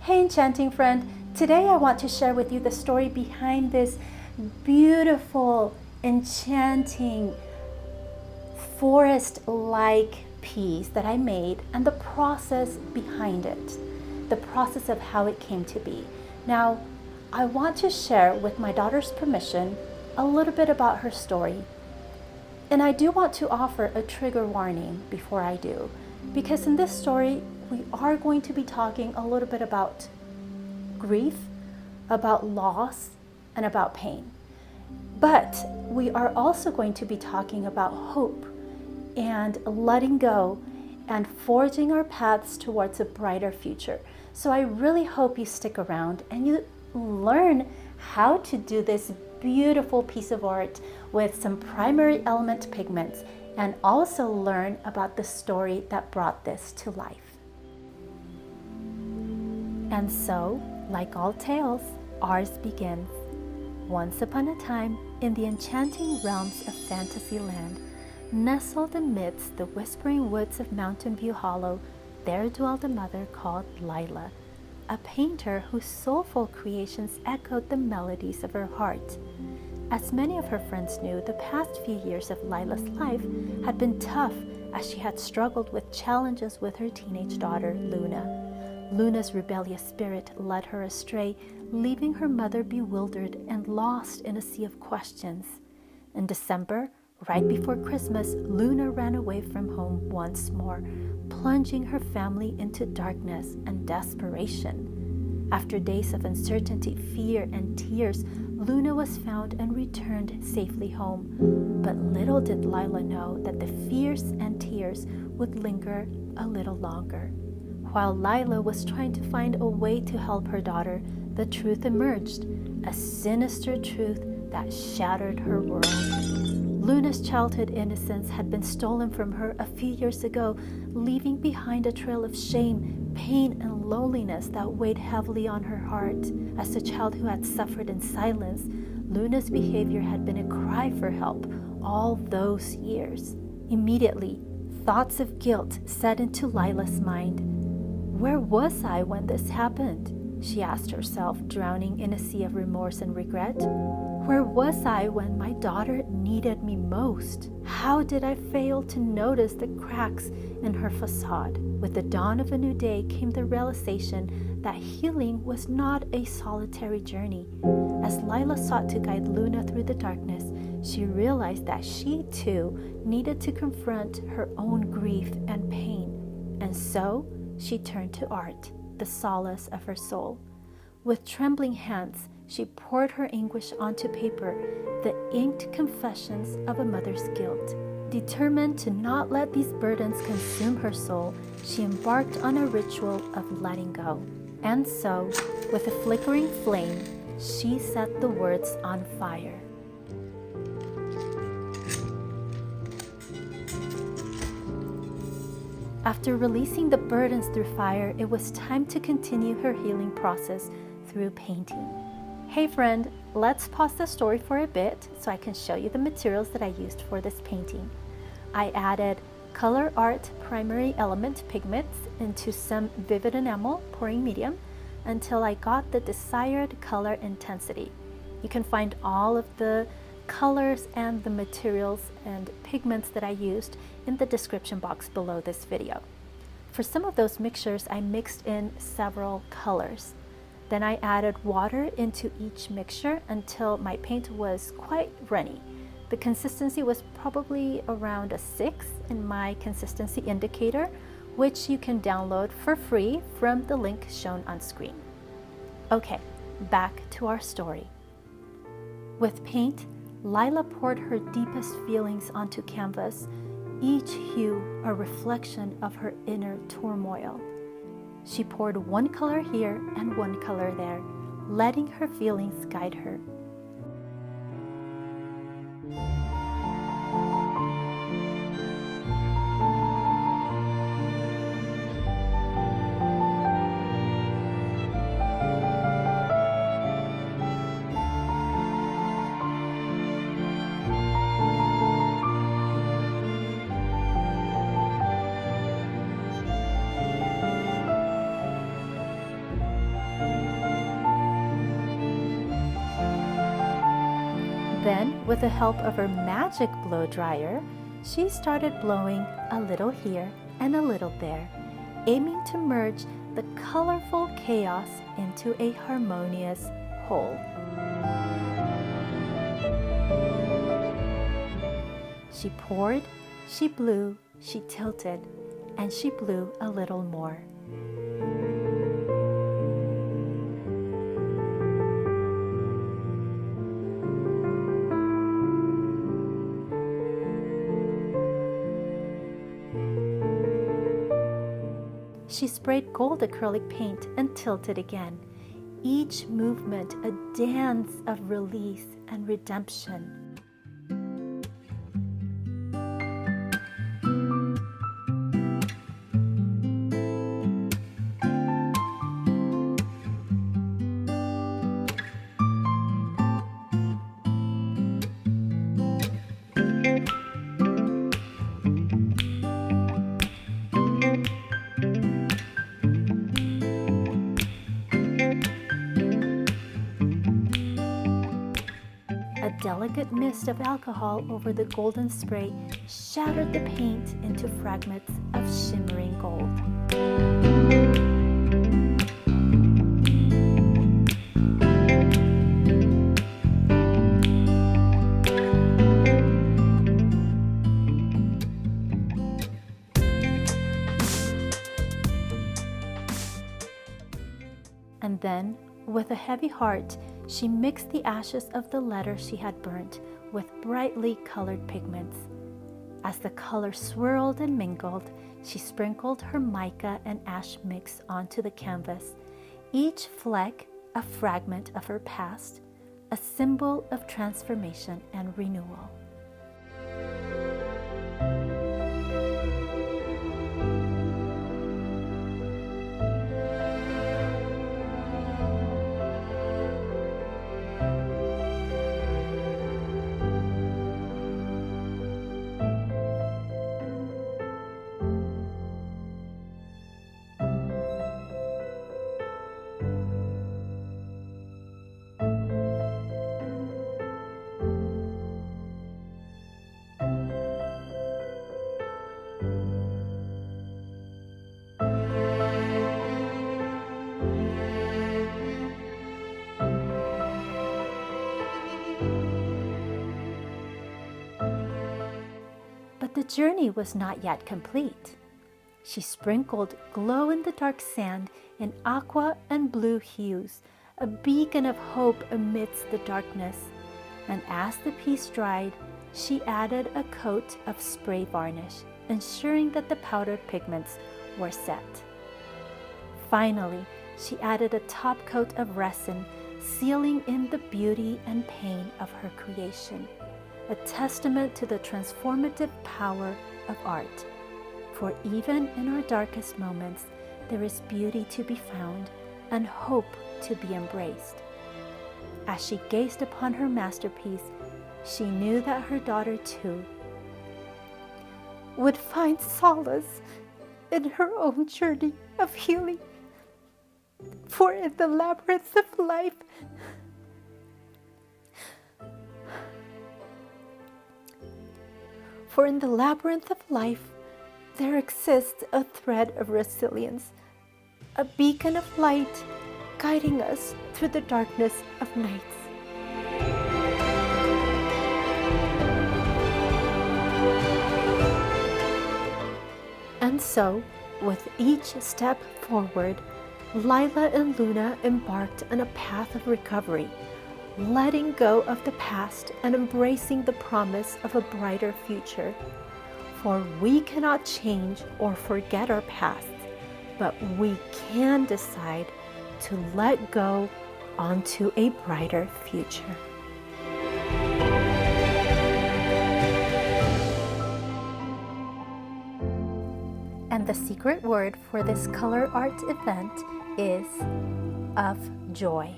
Hey enchanting friend, today I want to share with you the story behind this beautiful, enchanting, forest-like piece that I made and the process behind it, the process of how it came to be. Now, I want to share with my daughter's permission a little bit about her story. And I do want to offer a trigger warning before I do, because in this story, we are going to be talking a little bit about grief, about loss, and about pain. But we are also going to be talking about hope and letting go and forging our paths towards a brighter future. So I really hope you stick around and you learn how to do this beautiful piece of art with some primary element pigments and also learn about the story that brought this to life. And so, like all tales, ours begins. Once upon a time, in the enchanting realms of Fantasyland, nestled amidst the whispering woods of Mountain View Hollow, there dwelled a mother called Layla, a painter whose soulful creations echoed the melodies of her heart. As many of her friends knew, the past few years of Layla's life had been tough as she had struggled with challenges with her teenage daughter, Luna. Luna's rebellious spirit led her astray, leaving her mother bewildered and lost in a sea of questions. In December, right before Christmas, Luna ran away from home once more, plunging her family into darkness and desperation. After days of uncertainty, fear, and tears, Luna was found and returned safely home. But little did Layla know that the fears and tears would linger a little longer. While Layla was trying to find a way to help her daughter, the truth emerged, a sinister truth that shattered her world. Luna's childhood innocence had been stolen from her a few years ago, leaving behind a trail of shame, pain, and loneliness that weighed heavily on her heart. As a child who had suffered in silence, Luna's behavior had been a cry for help all those years. Immediately, thoughts of guilt set into Layla's mind. Where was I when this happened? She asked herself, drowning in a sea of remorse and regret. Where was I when my daughter needed me most? How did I fail to notice the cracks in her facade? With the dawn of a new day came the realization that healing was not a solitary journey. As Layla sought to guide Luna through the darkness, she realized that she too needed to confront her own grief and pain. And so, she turned to art, the solace of her soul. With trembling hands, she poured her anguish onto paper, the inked confessions of a mother's guilt. Determined to not let these burdens consume her soul, she embarked on a ritual of letting go. And so, with a flickering flame, she set the words on fire. After releasing the burdens through fire, it was time to continue her healing process through painting. Hey friend, let's pause the story for a bit so I can show you the materials that I used for this painting. I added Color Art primary element pigments into some vivid enamel pouring medium until I got the desired color intensity. You can find all of the colors and the materials and pigments that I used in the description box below this video. For some of those mixtures, I mixed in several colors. Then I added water into each mixture until my paint was quite runny. The consistency was probably around a 6 in my consistency indicator, which you can download for free from the link shown on screen. Okay, back to our story. With paint, Layla poured her deepest feelings onto canvas, each hue a reflection of her inner turmoil. She poured one color here and one color there, letting her feelings guide her. Then, with the help of her magic blow dryer, she started blowing a little here and a little there, aiming to merge the colorful chaos into a harmonious whole. She poured, she blew, she tilted, and she blew a little more. She sprayed gold acrylic paint and tilted again, each movement a dance of release and redemption. A delicate mist of alcohol over the golden spray shattered the paint into fragments of shimmering gold. And then, with a heavy heart, she mixed the ashes of the letter she had burnt with brightly colored pigments. As the color swirled and mingled, she sprinkled her mica and ash mix onto the canvas, each fleck a fragment of her past, a symbol of transformation and renewal. But the journey was not yet complete. She sprinkled glow-in-the-dark sand in aqua and blue hues, a beacon of hope amidst the darkness. And as the piece dried, she added a coat of spray varnish, ensuring that the powdered pigments were set. Finally, she added a top coat of resin, sealing in the beauty and pain of her creation, a testament to the transformative power of art. For even in our darkest moments, there is beauty to be found and hope to be embraced. As she gazed upon her masterpiece, she knew that her daughter too would find solace in her own journey of healing. For in the labyrinth of life, there exists a thread of resilience, a beacon of light guiding us through the darkness of nights. And so, with each step forward, Layla and Luna embarked on a path of recovery, letting go of the past and embracing the promise of a brighter future. For we cannot change or forget our past, but we can decide to let go onto a brighter future. And the secret word for this color art event is of joy.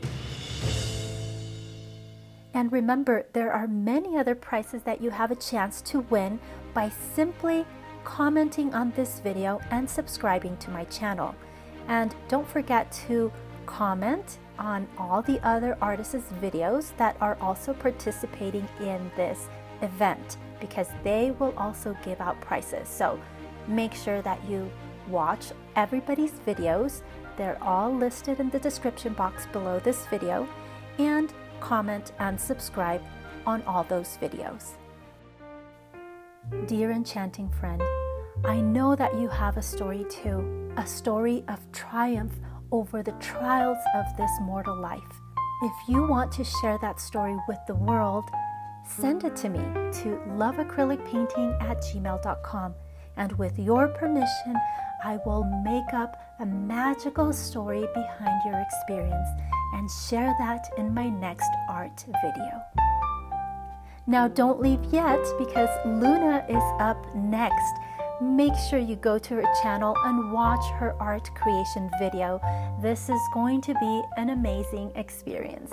And remember, there are many other prizes that you have a chance to win by simply commenting on this video and subscribing to my channel. And don't forget to comment on all the other artists' videos that are also participating in this event, because they will also give out prizes. So make sure that you watch everybody's videos. They're all listed in the description box below this video, and comment and subscribe on all those videos. Dear enchanting friend, I know that you have a story too, a story of triumph over the trials of this mortal life. If you want to share that story with the world, send it to me to loveacrylicpainting@gmail.com, and with your permission, I will make up a magical story behind your experience and share that in my next art video. Now don't leave yet, because Luna is up next. Make sure you go to her channel and watch her art creation video. This is going to be an amazing experience.